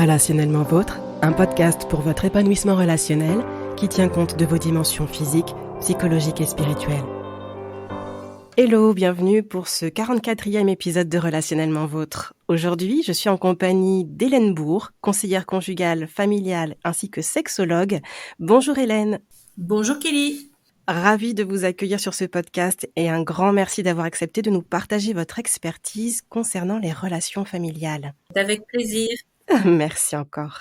Relationnellement Vôtre, un podcast pour votre épanouissement relationnel qui tient compte de vos dimensions physiques, psychologiques et spirituelles. Hello, bienvenue pour ce 44e épisode de Relationnellement Vôtre. Aujourd'hui, je suis en compagnie d'Hélène Bourg, conseillère conjugale, familiale ainsi que sexologue. Bonjour Hélène. Bonjour Kelly. Ravie de vous accueillir sur ce podcast et un grand merci d'avoir accepté de nous partager votre expertise concernant les relations familiales. Avec plaisir. Merci encore.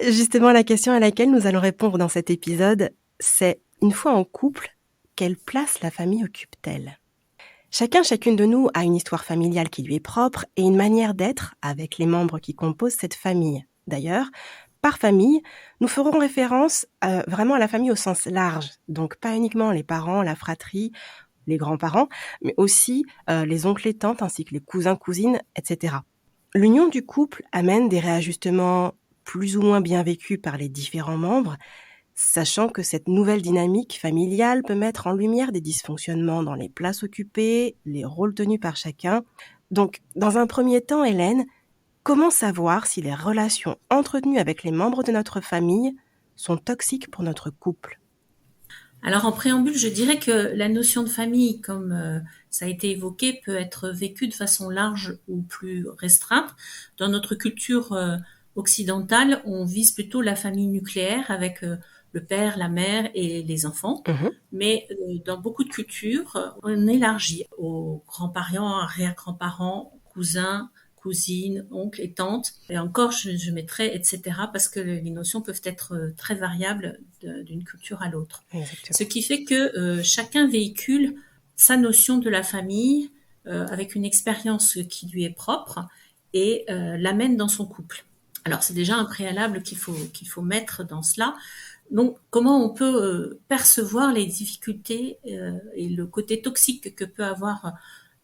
Justement, la question à laquelle nous allons répondre dans cet épisode, c'est une fois en couple, quelle place la famille occupe-t-elle ? Chacune de nous a une histoire familiale qui lui est propre et une manière d'être avec les membres qui composent cette famille. D'ailleurs, par famille, nous ferons référence vraiment à la famille au sens large, donc pas uniquement les parents, la fratrie, les grands-parents, mais aussi les oncles et tantes ainsi que les cousins, cousines, etc. L'union du couple amène des réajustements plus ou moins bien vécus par les différents membres, sachant que cette nouvelle dynamique familiale peut mettre en lumière des dysfonctionnements dans les places occupées, les rôles tenus par chacun. Donc, dans un premier temps, Hélène, comment savoir si les relations entretenues avec les membres de notre famille sont toxiques pour notre couple ? Alors en préambule, je dirais que la notion de famille, comme ça a été évoqué, peut être vécue de façon large ou plus restreinte. Dans notre culture occidentale, on vise plutôt la famille nucléaire avec le père, la mère et les enfants. Mais dans beaucoup de cultures, on élargit aux grands-parents, arrière-grands-parents, cousins, cousines, oncles et tantes. Et encore, je mettrais etc. parce que les notions peuvent être très variables d'une culture à l'autre. Exactement. Ce qui fait que chacun véhicule sa notion de la famille avec une expérience qui lui est propre et l'amène dans son couple. Alors c'est déjà un préalable qu'il faut mettre dans cela. Donc comment on peut percevoir les difficultés et le côté toxique que peut avoir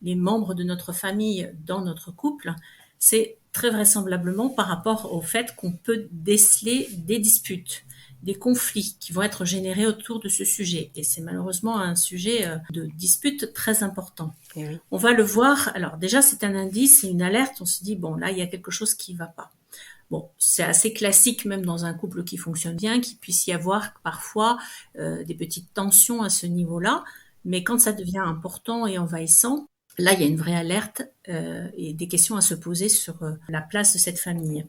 les membres de notre famille dans notre couple, c'est très vraisemblablement par rapport au fait qu'on peut déceler des disputes, des conflits qui vont être générés autour de ce sujet. Et c'est malheureusement un sujet de dispute très important. Et oui. On va le voir, alors déjà c'est un indice, c'est une alerte, on se dit bon là il y a quelque chose qui ne va pas. Bon, c'est assez classique même dans un couple qui fonctionne bien, qu'il puisse y avoir parfois des petites tensions à ce niveau-là, mais quand ça devient important et envahissant, là, il y a une vraie alerte et des questions à se poser sur la place de cette famille.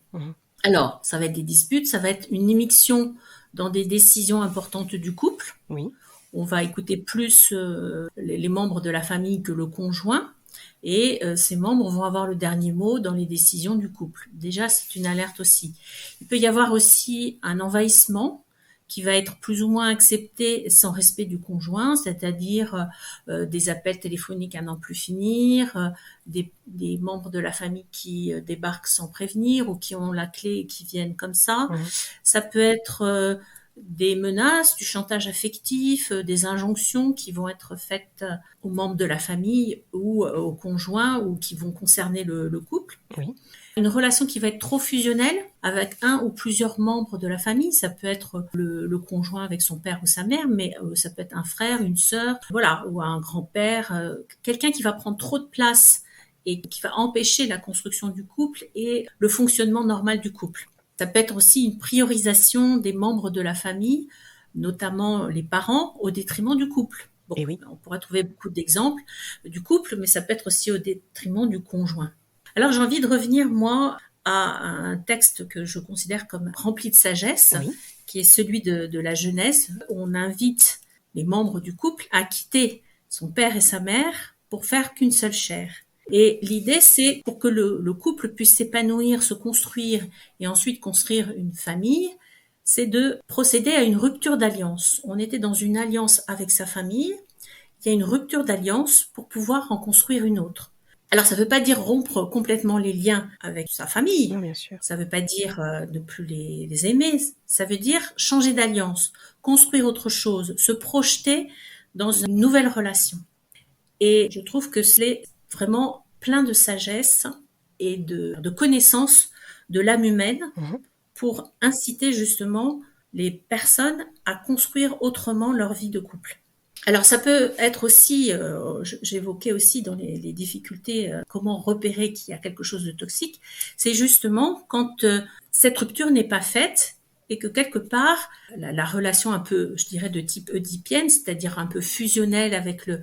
Alors, ça va être des disputes, ça va être une immixtion dans des décisions importantes du couple. Oui. On va écouter plus les membres de la famille que le conjoint. Et ces membres vont avoir le dernier mot dans les décisions du couple. Déjà, c'est une alerte aussi. Il peut y avoir aussi un envahissement qui va être plus ou moins accepté sans respect du conjoint, c'est-à-dire des appels téléphoniques à n'en plus finir, des membres de la famille qui débarquent sans prévenir ou qui ont la clé et qui viennent comme ça. Ça peut être des menaces, du chantage affectif, des injonctions qui vont être faites aux membres de la famille ou au conjoint ou qui vont concerner le couple. Oui. Une relation qui va être trop fusionnelle avec un ou plusieurs membres de la famille, ça peut être le conjoint avec son père ou sa mère, mais ça peut être un frère, une sœur, voilà, ou un grand-père, quelqu'un qui va prendre trop de place et qui va empêcher la construction du couple et le fonctionnement normal du couple. Ça peut être aussi une priorisation des membres de la famille, notamment les parents, au détriment du couple. Bon, Et oui. on pourrait trouver beaucoup d'exemples du couple, mais ça peut être aussi au détriment du conjoint. Alors j'ai envie de revenir, moi, à un texte que je considère comme rempli de sagesse, Oui. qui est celui de la Genèse. On invite les membres du couple à quitter son père et sa mère pour faire qu'une seule chair. Et l'idée, c'est pour que le couple puisse s'épanouir, se construire et ensuite construire une famille, c'est de procéder à une rupture d'alliance. On était dans une alliance avec sa famille, il y a une rupture d'alliance pour pouvoir en construire une autre. Alors ça ne veut pas dire rompre complètement les liens avec sa famille, Non, bien sûr. ça ne veut pas dire ne plus les aimer, ça veut dire changer d'alliance, construire autre chose, se projeter dans une nouvelle relation. Et je trouve que c'est vraiment plein de sagesse et de connaissance de l'âme humaine pour inciter justement les personnes à construire autrement leur vie de couple. Alors ça peut être aussi, j'évoquais aussi dans les difficultés, comment repérer qu'il y a quelque chose de toxique, c'est justement quand cette rupture n'est pas faite et que quelque part la relation un peu, je dirais, de type oedipienne, c'est-à-dire un peu fusionnelle avec le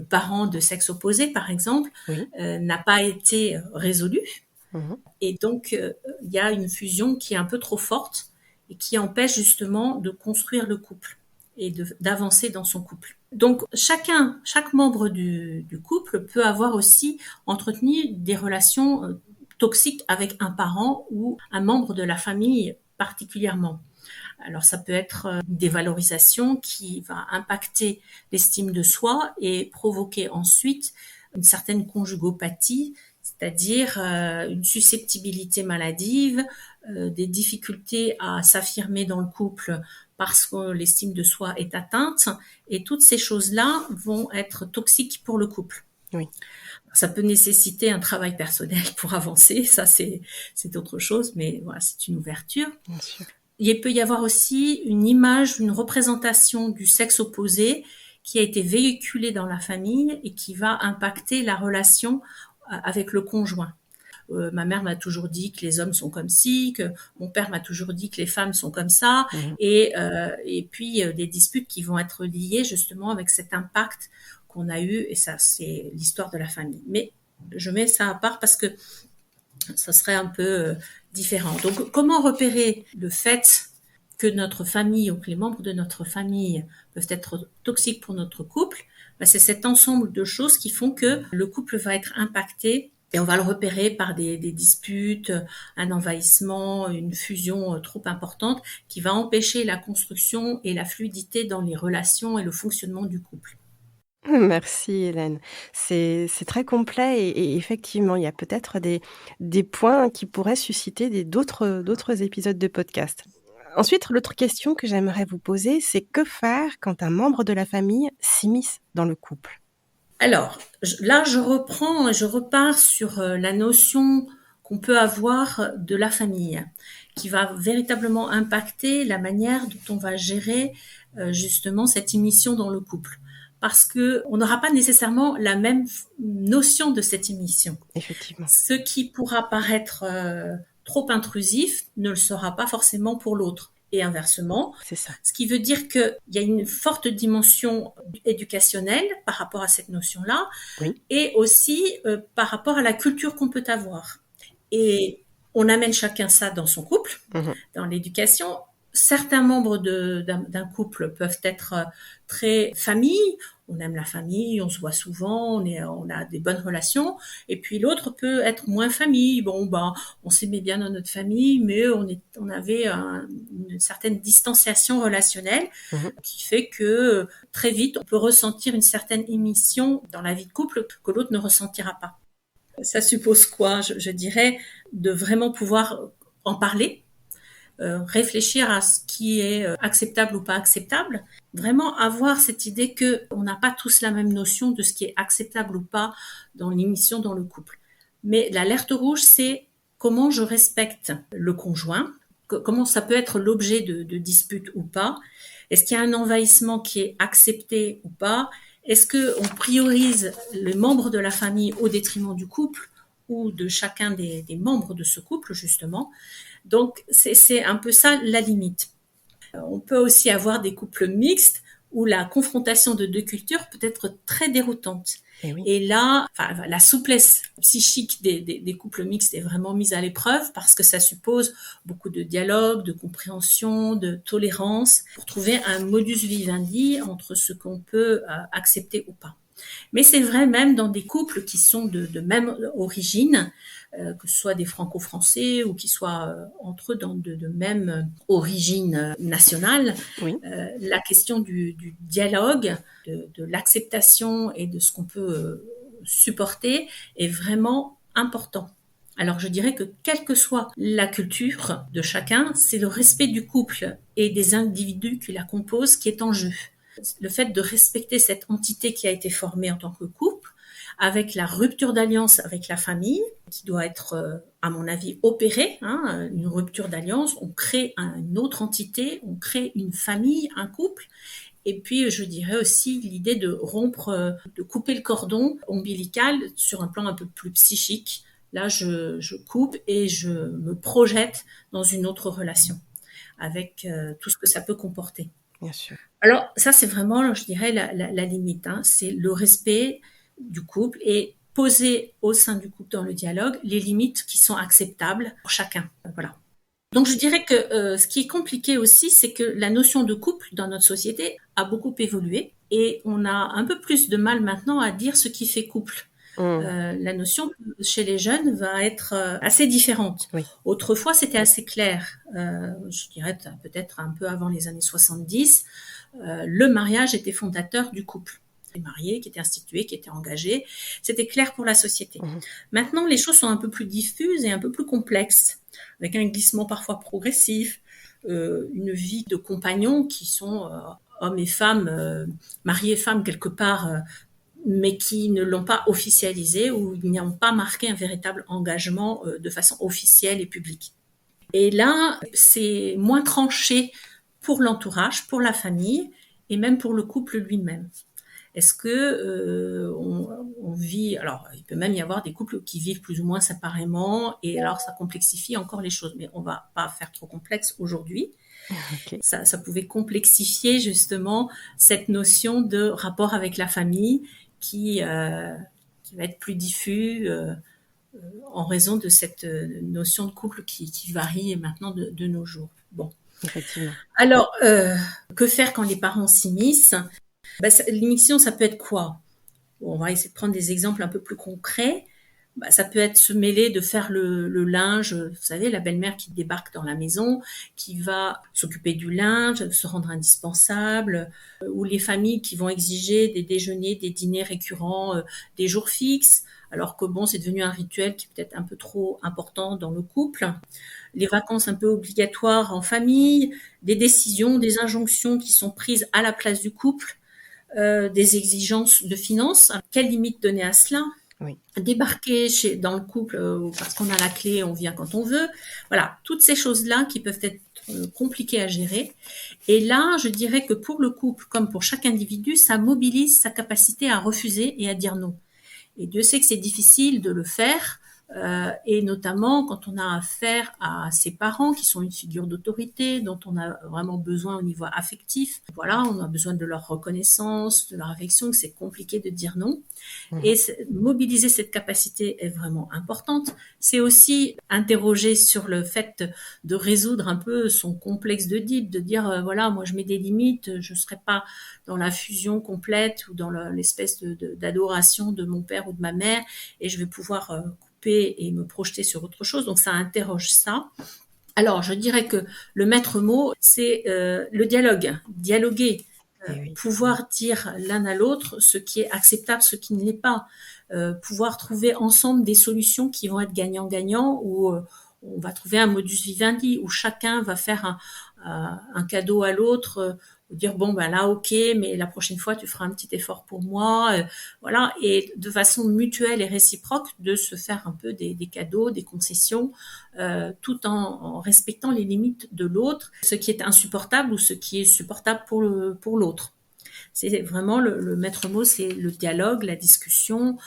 parent de sexe opposé, par exemple, Oui. n'a pas été résolue. Mhm. Et donc, il y a une fusion qui est un peu trop forte et qui empêche justement de construire le couple et d'avancer dans son couple. Donc, chaque membre du couple peut avoir aussi entretenu des relations toxiques avec un parent ou un membre de la famille particulièrement. Alors, ça peut être une dévalorisation qui va impacter l'estime de soi et provoquer ensuite une certaine conjugopathie, c'est-à-dire une susceptibilité maladive, des difficultés à s'affirmer dans le couple parce que l'estime de soi est atteinte, et toutes ces choses-là vont être toxiques pour le couple. Oui. Ça peut nécessiter un travail personnel pour avancer, ça c'est autre chose, mais voilà, c'est une ouverture. Bien sûr. Il peut y avoir aussi une image, une représentation du sexe opposé qui a été véhiculée dans la famille et qui va impacter la relation avec le conjoint. Ma mère m'a toujours dit que les hommes sont comme ci, que mon père m'a toujours dit que les femmes sont comme ça, Mhm. et puis des disputes qui vont être liées justement avec cet impact qu'on a eu, et ça c'est l'histoire de la famille. Mais je mets ça à part parce que ça serait un peu différent. Donc, comment repérer le fait que notre famille ou que les membres de notre famille peuvent être toxiques pour notre couple? C'est cet ensemble de choses qui font que le couple va être impacté, et on va le repérer par des disputes, un envahissement, une fusion trop importante qui va empêcher la construction et la fluidité dans les relations et le fonctionnement du couple. Merci Hélène. C'est très complet et effectivement, il y a peut-être des points qui pourraient susciter d'autres épisodes de podcast. Ensuite, l'autre question que j'aimerais vous poser, c'est que faire quand un membre de la famille s'immisce dans le couple? Alors, là, je reprends et je repars sur la notion qu'on peut avoir de la famille, qui va véritablement impacter la manière dont on va gérer justement cette immiscion dans le couple. Parce que on n'aura pas nécessairement la même notion de cette immiscion. Effectivement, Ce qui pourra paraître trop intrusif ne le sera pas forcément pour l'autre. Et inversement, c'est ça. ce qui veut dire qu'il y a une forte dimension éducationnelle par rapport à cette notion-là, Oui. et aussi par rapport à la culture qu'on peut avoir. Et on amène chacun ça dans son couple, Mhm. dans l'éducation. Certains membres d'un couple peuvent être très famille, on aime la famille, on se voit souvent, on a des bonnes relations, et puis l'autre peut être moins famille. Bon, bah, on s'aimait bien dans notre famille, mais on avait une certaine distanciation relationnelle Mhm. qui fait que très vite, on peut ressentir une certaine émission dans la vie de couple que l'autre ne ressentira pas. Ça suppose quoi? Je dirais de vraiment pouvoir en parler, réfléchir à ce qui est acceptable ou pas acceptable, vraiment avoir cette idée que on n'a pas tous la même notion de ce qui est acceptable ou pas dans l'émission dans le couple. Mais l'alerte rouge, c'est comment je respecte le conjoint, comment ça peut être l'objet de disputes ou pas. Est-ce qu'il y a un envahissement qui est accepté ou pas? Est-ce qu'on priorise les membres de la famille au détriment du couple ou de chacun des membres de ce couple, justement? Donc, c'est un peu ça la limite. On peut aussi avoir des couples mixtes où la confrontation de deux cultures peut être très déroutante. Et oui. Et là, la souplesse psychique des couples mixtes est vraiment mise à l'épreuve parce que ça suppose beaucoup de dialogue, de compréhension, de tolérance pour trouver un modus vivendi entre ce qu'on peut accepter ou pas. Mais c'est vrai même dans des couples qui sont de même origine, que ce soit des franco-français ou qui soient entre eux de même origine nationale, Oui. la question du dialogue, de l'acceptation et de ce qu'on peut supporter est vraiment important. Alors je dirais que quelle que soit la culture de chacun, c'est le respect du couple et des individus qui la composent qui est en jeu. Le fait de respecter cette entité qui a été formée en tant que couple, avec la rupture d'alliance avec la famille, qui doit être, à mon avis, opérée, hein, une rupture d'alliance, on crée une autre entité, on crée une famille, un couple, Et puis, je dirais aussi l'idée de rompre, de couper le cordon ombilical sur un plan un peu plus psychique. Là, je coupe et je me projette dans une autre relation avec tout ce que ça peut comporter. Bien sûr. Alors, ça, c'est vraiment, je dirais, la limite. Hein. C'est le respect du couple et poser au sein du couple dans le dialogue les limites qui sont acceptables pour chacun. Voilà. Donc je dirais que ce qui est compliqué aussi, c'est que la notion de couple dans notre société a beaucoup évolué et on a un peu plus de mal maintenant à dire ce qui fait couple. La notion chez les jeunes va être assez différente. Oui. Autrefois, c'était assez clair. Je dirais peut-être un peu avant les années 70, le mariage était fondateur du couple. Mariés, qui étaient institués, qui étaient engagés. C'était clair pour la société. Maintenant, les choses sont un peu plus diffuses et un peu plus complexes, avec un glissement parfois progressif, une vie de compagnons qui sont hommes et femmes, mariés et femmes quelque part, mais qui ne l'ont pas officialisé ou ils n'ont pas marqué un véritable engagement de façon officielle et publique. Et là, c'est moins tranché pour l'entourage, pour la famille et même pour le couple lui-même. Est-ce que on vit... Alors, il peut même y avoir des couples qui vivent plus ou moins séparément, et alors ça complexifie encore les choses. Mais on va pas faire trop complexe aujourd'hui. Okay. Ça pouvait complexifier justement cette notion de rapport avec la famille qui va être plus diffus en raison de cette notion de couple qui varie maintenant de nos jours. Bon. Effectivement. Alors, que faire quand les parents s'immiscent ? L'immiscion, ça peut être quoi ? Bon, on va essayer de prendre des exemples un peu plus concrets. Ça peut être se mêler de faire le linge, vous savez, la belle-mère qui débarque dans la maison, qui va s'occuper du linge, se rendre indispensable, ou les familles qui vont exiger des déjeuners, des dîners récurrents, des jours fixes, alors que bon, c'est devenu un rituel qui est peut-être un peu trop important dans le couple. Les vacances un peu obligatoires en famille, des décisions, des injonctions qui sont prises à la place du couple, des exigences de finances. Quelle limite donner à cela ? Oui. Débarquer dans le couple parce qu'on a la clé, on vient quand on veut. Voilà, toutes ces choses-là qui peuvent être compliquées à gérer. Et là, je dirais que pour le couple, comme pour chaque individu, ça mobilise sa capacité à refuser et à dire non. Et Dieu sait que c'est difficile de le faire, et notamment quand on a affaire à ses parents qui sont une figure d'autorité dont on a vraiment besoin au niveau affectif. Voilà, on a besoin de leur reconnaissance, de leur affection, que c'est compliqué de dire non. Et mobiliser cette capacité est vraiment importante. C'est aussi interroger sur le fait de résoudre un peu son complexe d'Oedipe, de dire voilà, moi je mets des limites, je ne serai pas dans la fusion complète ou dans l'espèce d'adoration de mon père ou de ma mère, et je vais pouvoir couper et me projeter sur autre chose. Donc ça interroge ça. Alors je dirais que le maître mot, c'est le dialogue, dialoguer. Oui. Pouvoir dire l'un à l'autre ce qui est acceptable, ce qui ne l'est pas, pouvoir trouver ensemble des solutions qui vont être gagnant-gagnant, où on va trouver un modus vivendi, où chacun va faire un cadeau à l'autre, dire bon ben là ok, mais la prochaine fois tu feras un petit effort pour moi, voilà, et de façon mutuelle et réciproque de se faire un peu des cadeaux, des concessions, tout en respectant les limites de l'autre, ce qui est insupportable ou ce qui est supportable pour l'autre. C'est vraiment le maître mot, c'est le dialogue, la discussion,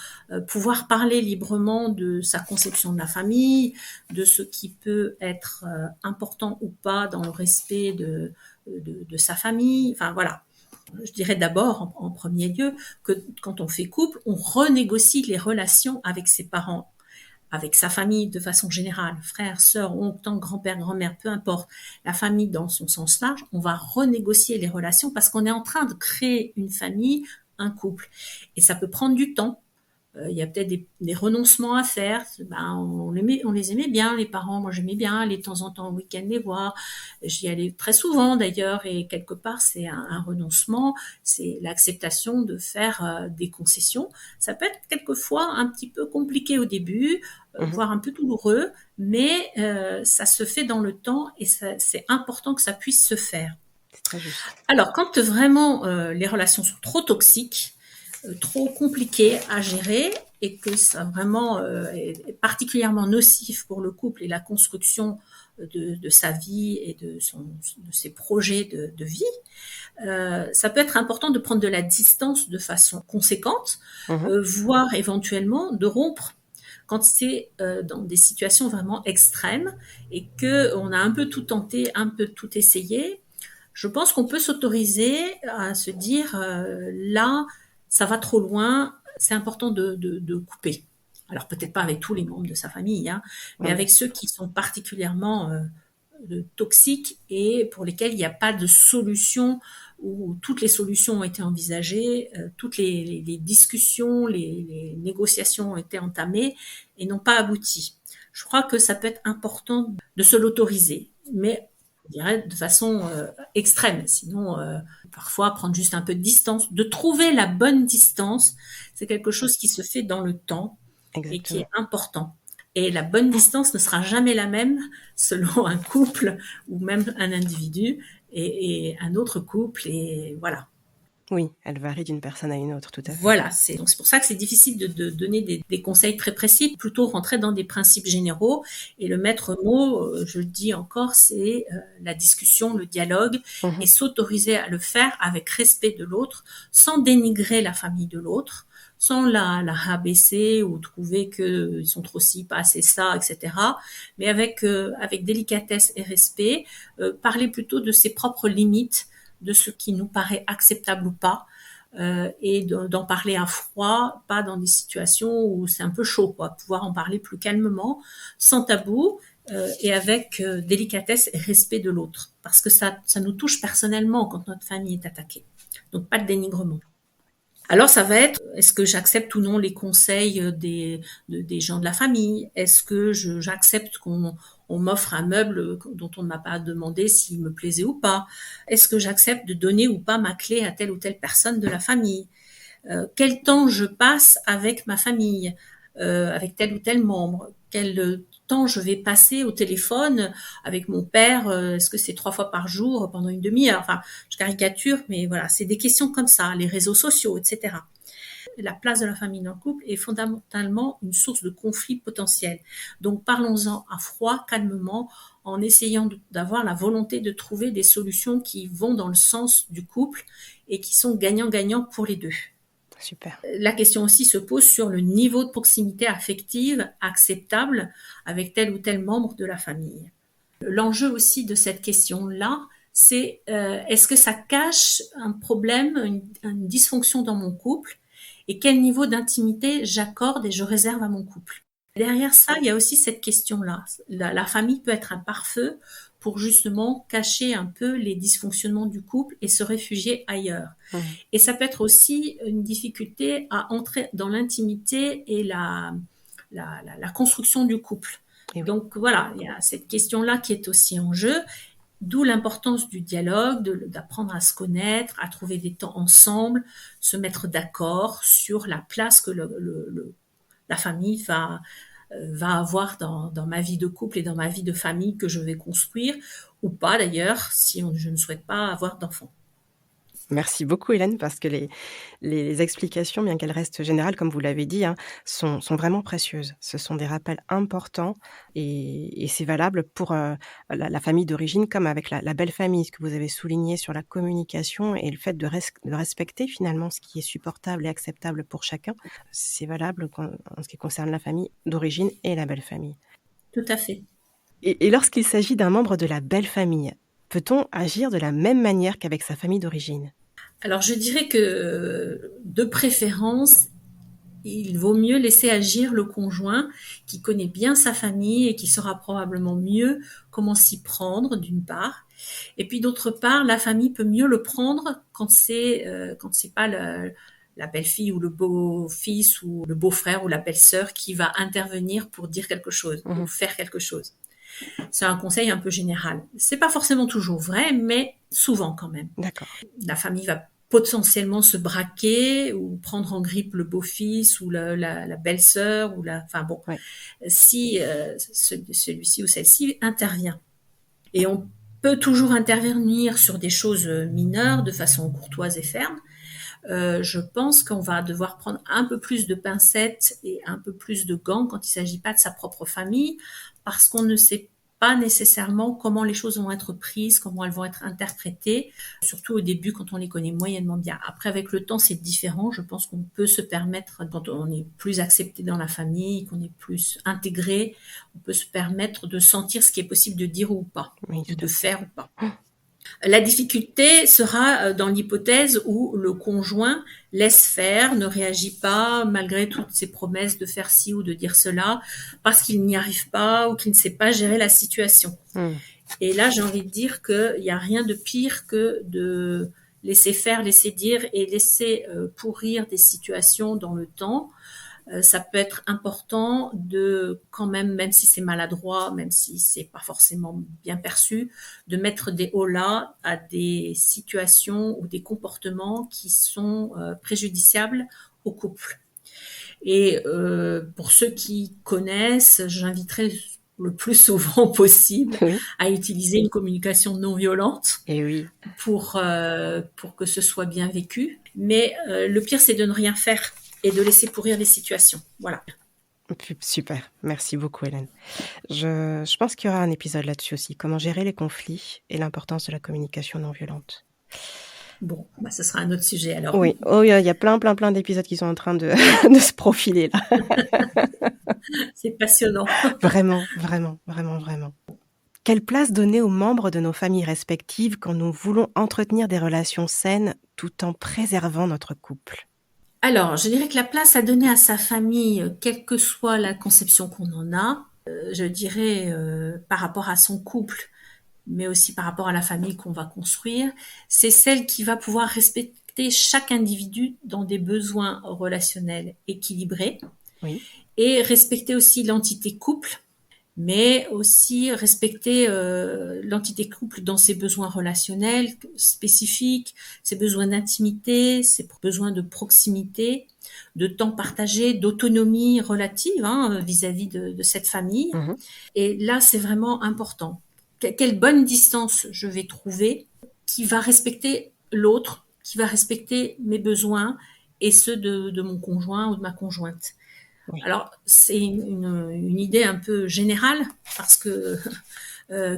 pouvoir parler librement de sa conception de la famille, de ce qui peut être important ou pas dans le respect de sa famille. Enfin voilà. Je dirais d'abord, en premier lieu, que quand on fait couple, on renégocie les relations avec ses parents, avec sa famille de façon générale, frères, sœurs, oncles, grand-père, grand-mère, peu importe, la famille dans son sens large, on va renégocier les relations parce qu'on est en train de créer une famille, un couple. Et ça peut prendre du temps. Il y a peut-être des renoncements à faire. On les aimait bien, les parents. Moi, j'aimais bien aller de temps en temps au week-end les voir. J'y allais très souvent d'ailleurs. Et quelque part, c'est un renoncement. C'est l'acceptation de faire des concessions. Ça peut être quelquefois un petit peu compliqué au début, voire un peu douloureux, mais ça se fait dans le temps et c'est important que ça puisse se faire. C'est très juste. Alors, quand vraiment les relations sont trop toxiques, trop compliqué à gérer et que ça vraiment est particulièrement nocif pour le couple et la construction de sa vie et de ses projets de vie, Ça peut être important de prendre de la distance de façon conséquente, Mhm. voire éventuellement de rompre quand c'est dans des situations vraiment extrêmes et que on a un peu tout tenté, un peu tout essayé. Je pense qu'on peut s'autoriser à se dire là, ça va trop loin, c'est important de couper. Alors peut-être pas avec tous les membres de sa famille, hein, mais Oui, avec ceux qui sont particulièrement toxiques et pour lesquels il n'y a pas de solution, où toutes les solutions ont été envisagées, toutes les discussions, les négociations ont été entamées et n'ont pas abouti. Je crois que ça peut être important de se l'autoriser, mais je dirais de façon extrême. Sinon, parfois prendre juste un peu de distance, de trouver la bonne distance, c'est quelque chose qui se fait dans le temps et qui exactement. est important. Et la bonne distance ne sera jamais la même selon un couple ou même un individu et un autre couple. Et voilà. Oui, elle varie d'une personne à une autre, tout à fait. Voilà, c'est pour ça que c'est difficile de donner des conseils très précis, plutôt rentrer dans des principes généraux. Et le maître mot, je le dis encore, c'est la discussion, le dialogue, et Mhm. s'autoriser à le faire avec respect de l'autre, sans dénigrer la famille de l'autre, sans la rabaisser ou trouver qu'ils sont trop ci, pas assez ça, etc. Mais avec délicatesse et respect, parler plutôt de ses propres limites, de ce qui nous paraît acceptable ou pas, et d'en parler à froid, pas dans des situations où c'est un peu chaud, quoi. Pouvoir en parler plus calmement, sans tabou, et avec délicatesse et respect de l'autre. Parce que ça nous touche personnellement quand notre famille est attaquée. Donc pas de dénigrement. Alors ça va être, est-ce que j'accepte ou non les conseils des gens de la famille? Est-ce que j'accepte qu'on m'offre un meuble dont on ne m'a pas demandé s'il me plaisait ou pas? Est-ce que j'accepte de donner ou pas ma clé à telle ou telle personne de la famille? Quel temps je passe avec ma famille, avec tel ou tel membre, quel temps je vais passer au téléphone avec mon père, est-ce que c'est 3 fois par jour pendant une demi-heure, enfin, je caricature, mais voilà, c'est des questions comme ça, les réseaux sociaux, etc. La place de la famille dans le couple est fondamentalement une source de conflit potentiel. Donc parlons-en à froid, calmement, en essayant d'avoir la volonté de trouver des solutions qui vont dans le sens du couple et qui sont gagnant-gagnant pour les deux. Super. La question aussi se pose sur le niveau de proximité affective acceptable avec tel ou tel membre de la famille. L'enjeu aussi de cette question-là, c'est est-ce que ça cache un problème, une dysfonction dans mon couple et quel niveau d'intimité j'accorde et je réserve à mon couple. Derrière ça, il y a aussi cette question-là. La famille peut être un pare-feu pour justement cacher un peu les dysfonctionnements du couple et se réfugier ailleurs. Mhm. Et ça peut être aussi une difficulté à entrer dans l'intimité et la construction du couple. Et oui. Donc voilà, il y a cette question-là qui est aussi en jeu, d'où l'importance du dialogue, d'apprendre à se connaître, à trouver des temps ensemble, se mettre d'accord sur la place que la famille va avoir dans ma vie de couple et dans ma vie de famille que je vais construire, ou pas d'ailleurs, si je ne souhaite pas avoir d'enfants. Merci beaucoup Hélène parce que les explications, bien qu'elles restent générales comme vous l'avez dit, hein, sont vraiment précieuses. Ce sont des rappels importants et c'est valable pour, la famille d'origine comme avec la belle famille. Ce que vous avez souligné sur la communication et le fait de respecter finalement ce qui est supportable et acceptable pour chacun, c'est valable en ce qui concerne la famille d'origine et la belle famille. Tout à fait. Et lorsqu'il s'agit d'un membre de la belle famille, peut-on agir de la même manière qu'avec sa famille d'origine? Alors je dirais que de préférence, il vaut mieux laisser agir le conjoint qui connaît bien sa famille et qui saura probablement mieux comment s'y prendre d'une part. Et puis d'autre part, la famille peut mieux le prendre quand c'est pas la belle-fille ou le beau-fils ou le beau-frère ou la belle-sœur qui va intervenir pour dire quelque chose ou Mmh. faire quelque chose. C'est un conseil un peu général. C'est pas forcément toujours vrai, mais souvent quand même. D'accord. La famille va potentiellement se braquer ou prendre en grippe le beau-fils ou la belle-sœur ou enfin bon, Ouais. si celui-ci ou celle-ci intervient. Et on peut toujours intervenir sur des choses mineures de façon courtoise et ferme. Je pense qu'on va devoir prendre un peu plus de pincettes et un peu plus de gants quand il ne s'agit pas de sa propre famille, parce qu'on ne sait pas nécessairement comment les choses vont être prises, comment elles vont être interprétées, surtout au début quand on les connaît moyennement bien. Après, avec le temps, c'est différent. Je pense qu'on peut se permettre, quand on est plus accepté dans la famille, qu'on est plus intégré, on peut se permettre de sentir ce qui est possible de dire ou pas, Oui, ou tout de à fait. faire ou pas. La difficulté sera dans l'hypothèse où le conjoint laisse faire, ne réagit pas malgré toutes ses promesses de faire ci ou de dire cela, parce qu'il n'y arrive pas ou qu'il ne sait pas gérer la situation. Et là, j'ai envie de dire qu'il n'y a rien de pire que de laisser faire, laisser dire et laisser pourrir des situations dans le temps. Ça peut être important de quand même si c'est maladroit, même si c'est pas forcément bien perçu, de mettre des holà à des situations ou des comportements qui sont préjudiciables au couple. Et pour ceux qui connaissent, j'inviterai le plus souvent possible Oui. à utiliser une communication non violente Et oui. pour que ce soit bien vécu. Mais le pire, c'est de ne rien faire et de laisser pourrir les situations. Voilà. Super, merci beaucoup Hélène. Je pense qu'il y aura un épisode là-dessus aussi, comment gérer les conflits et l'importance de la communication non violente. Bon, bah, ce sera un autre sujet alors. Oui, oh, il y a plein d'épisodes qui sont en train de, de se profiler là. C'est passionnant. Vraiment. Quelle place donner aux membres de nos familles respectives quand nous voulons entretenir des relations saines tout en préservant notre couple ? Alors, je dirais que la place à donner à sa famille, quelle que soit la conception qu'on en a, je dirais par rapport à son couple, mais aussi par rapport à la famille qu'on va construire, c'est celle qui va pouvoir respecter chaque individu dans des besoins relationnels équilibrés, oui, et respecter aussi l'entité couple, mais aussi respecter l'entité couple dans ses besoins relationnels spécifiques, ses besoins d'intimité, ses besoins de proximité, de temps partagé, d'autonomie relative vis-à-vis de cette famille. Mmh. Et là, c'est vraiment important. Quelle bonne distance je vais trouver qui va respecter l'autre, qui va respecter mes besoins et ceux de mon conjoint ou de ma conjointe. Oui. Alors, c'est une idée un peu générale parce que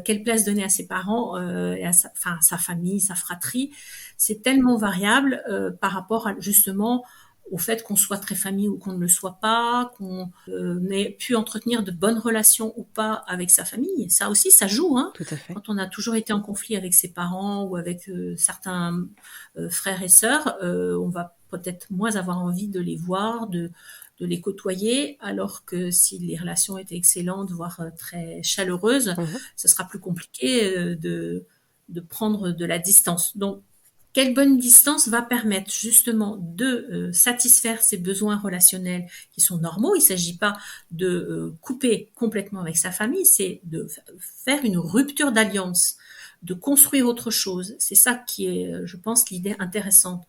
quelle place donner à ses parents et à sa famille, sa fratrie, c'est tellement variable par rapport justement au fait qu'on soit très famille ou qu'on ne le soit pas, qu'on ait pu entretenir de bonnes relations ou pas avec sa famille. Ça aussi, ça joue. Tout à fait. Quand on a toujours été en conflit avec ses parents ou avec certains frères et sœurs, on va peut-être moins avoir envie de les voir, de les côtoyer, alors que si les relations étaient excellentes, voire très chaleureuses, ce sera plus compliqué de prendre de la distance. Donc, quelle bonne distance va permettre justement de satisfaire ces besoins relationnels qui sont normaux. Il ne s'agit pas de couper complètement avec sa famille, c'est de faire une rupture d'alliance, de construire autre chose. C'est ça qui est, je pense, l'idée intéressante.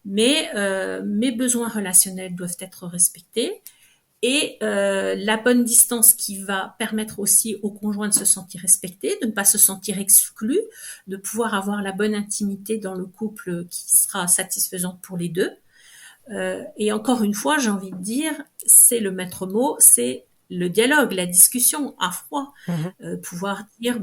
Mais mes besoins relationnels doivent être respectés et la bonne distance qui va permettre aussi au conjoint de se sentir respecté, de ne pas se sentir exclu, de pouvoir avoir la bonne intimité dans le couple qui sera satisfaisante pour les deux. Et encore une fois, j'ai envie de dire, c'est le maître mot, c'est le dialogue, la discussion à froid, pouvoir dire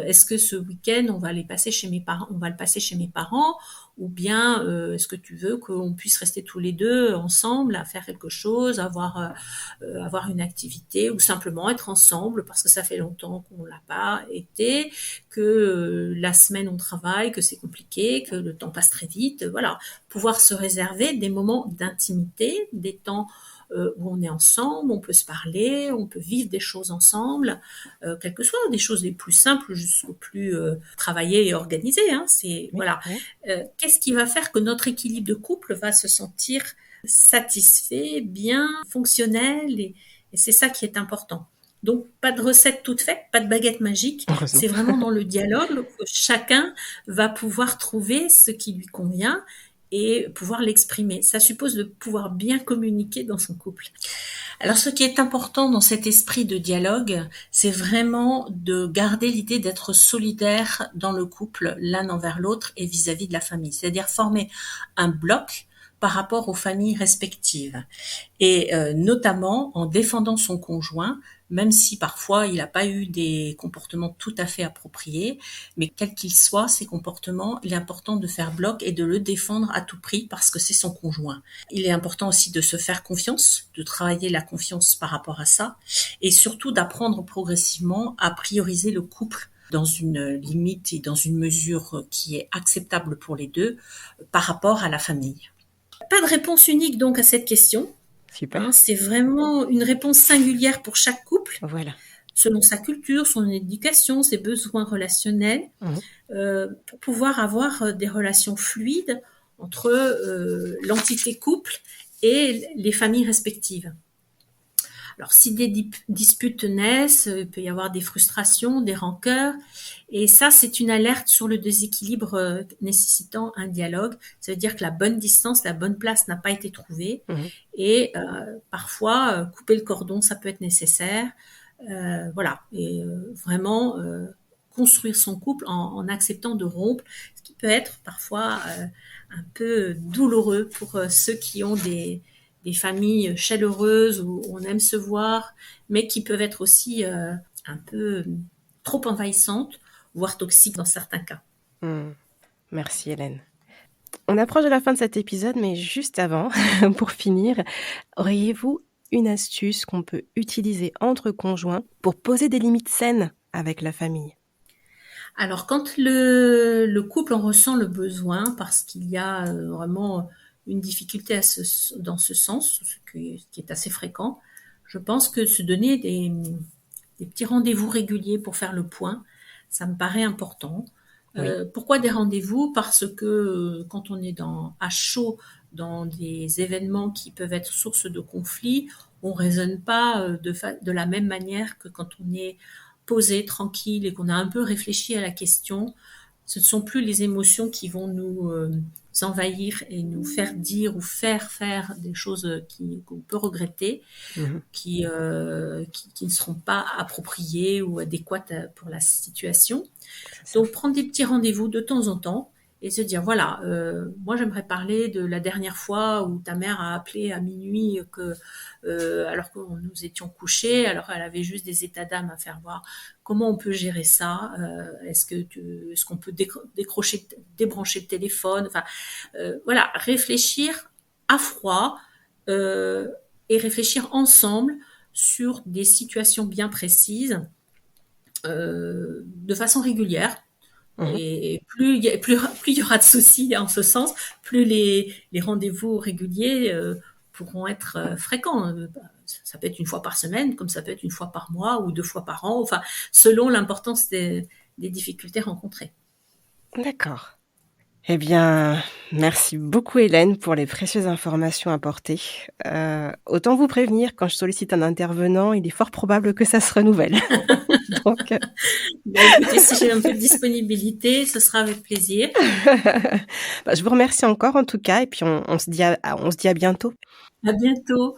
est-ce que ce week-end on va le passer chez mes parents ou bien est-ce que tu veux qu'on puisse rester tous les deux ensemble à faire quelque chose, avoir une activité ou simplement être ensemble parce que ça fait longtemps qu'on l'a pas été, que la semaine on travaille, que c'est compliqué, que le temps passe très vite, voilà, pouvoir se réserver des moments d'intimité, des temps où on est ensemble, on peut se parler, on peut vivre des choses ensemble, quelles que soient des choses les plus simples jusqu'aux plus travaillées et organisées. Voilà. Qu'est-ce qui va faire que notre équilibre de couple va se sentir satisfait, bien, fonctionnel, et c'est ça qui est important. Donc, pas de recette toute faite, pas de baguette magique. C'est vraiment dans le dialogue que chacun va pouvoir trouver ce qui lui convient et pouvoir l'exprimer. Ça suppose de pouvoir bien communiquer dans son couple. Alors, ce qui est important dans cet esprit de dialogue, c'est vraiment de garder l'idée d'être solidaire dans le couple, l'un envers l'autre et vis-à-vis de la famille. C'est-à-dire former un bloc par rapport aux familles respectives. Et notamment, en défendant son conjoint, même si parfois il n'a pas eu des comportements tout à fait appropriés, mais quel qu'il soit, ces comportements, il est important de faire bloc et de le défendre à tout prix parce que c'est son conjoint. Il est important aussi de se faire confiance, de travailler la confiance par rapport à ça, et surtout d'apprendre progressivement à prioriser le couple dans une limite et dans une mesure qui est acceptable pour les deux par rapport à la famille. Pas de réponse unique donc à cette question. Super. C'est vraiment une réponse singulière pour chaque couple, Voilà. selon sa culture, son éducation, ses besoins relationnels, pour pouvoir avoir des relations fluides entre l'entité couple et les familles respectives. Alors, si des disputes naissent, il peut y avoir des frustrations, des rancœurs, et ça, c'est une alerte sur le déséquilibre nécessitant un dialogue. Ça veut dire que la bonne distance, la bonne place n'a pas été trouvée, et parfois, couper le cordon, ça peut être nécessaire. Voilà, et vraiment construire son couple en acceptant de rompre, ce qui peut être parfois un peu douloureux pour ceux qui ont des familles chaleureuses où on aime se voir, mais qui peuvent être aussi un peu trop envahissantes, voire toxiques dans certains cas. Merci Hélène. On approche de la fin de cet épisode, mais juste avant, pour finir, auriez-vous une astuce qu'on peut utiliser entre conjoints pour poser des limites saines avec la famille ? Alors, quand le couple en ressent le besoin, parce qu'il y a vraiment une difficulté dans ce sens, ce qui est assez fréquent, je pense que se donner des petits rendez-vous réguliers pour faire le point, ça me paraît important. Oui. Pourquoi des rendez-vous ? Parce que quand on est à chaud dans des événements qui peuvent être source de conflits, on raisonne pas de la même manière que quand on est posé, tranquille et qu'on a un peu réfléchi à la question. Ce ne sont plus les émotions qui vont nous envahir et nous faire dire ou faire des choses qu'on peut regretter, qui ne seront pas appropriées ou adéquates pour la situation. Donc, prendre des petits rendez-vous de temps en temps et se dire, voilà, moi j'aimerais parler de la dernière fois où ta mère a appelé à minuit alors que nous étions couchés, alors elle avait juste des états d'âme à faire voir. Comment on peut gérer ça ? Est-ce qu'on peut débrancher le téléphone ? Enfin, voilà, réfléchir à froid et réfléchir ensemble sur des situations bien précises de façon régulière. Et plus il y aura de soucis en ce sens, plus les rendez-vous réguliers pourront être fréquents. Ça peut être une fois par semaine, comme ça peut être une fois par mois ou 2 fois par an, enfin, selon l'importance des difficultés rencontrées. D'accord. Eh bien, merci beaucoup Hélène pour les précieuses informations apportées. Autant vous prévenir, quand je sollicite un intervenant, il est fort probable que ça se renouvelle. Donc, écoutez, si j'ai un peu de disponibilité, ce sera avec plaisir. Je vous remercie encore en tout cas, et puis on se dit à bientôt. À bientôt.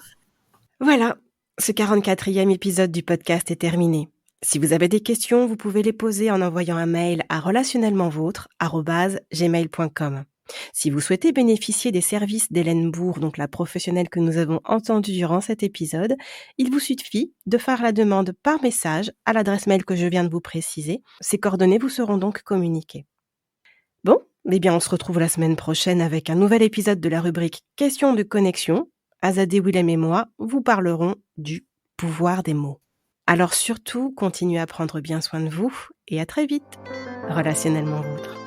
Voilà, ce 44e épisode du podcast est terminé. Si vous avez des questions, vous pouvez les poser en envoyant un mail à relationnellementvôtre@gmail.com. Si vous souhaitez bénéficier des services d'Hélène Bourg, donc la professionnelle que nous avons entendue durant cet épisode, il vous suffit de faire la demande par message à l'adresse mail que je viens de vous préciser. Ces coordonnées vous seront donc communiquées. Bon, eh bien on se retrouve la semaine prochaine avec un nouvel épisode de la rubrique Questions de connexion. Azadeh, Willem et moi vous parlerons du pouvoir des mots. Alors surtout, continuez à prendre bien soin de vous et à très vite. Relationnellement vôtre.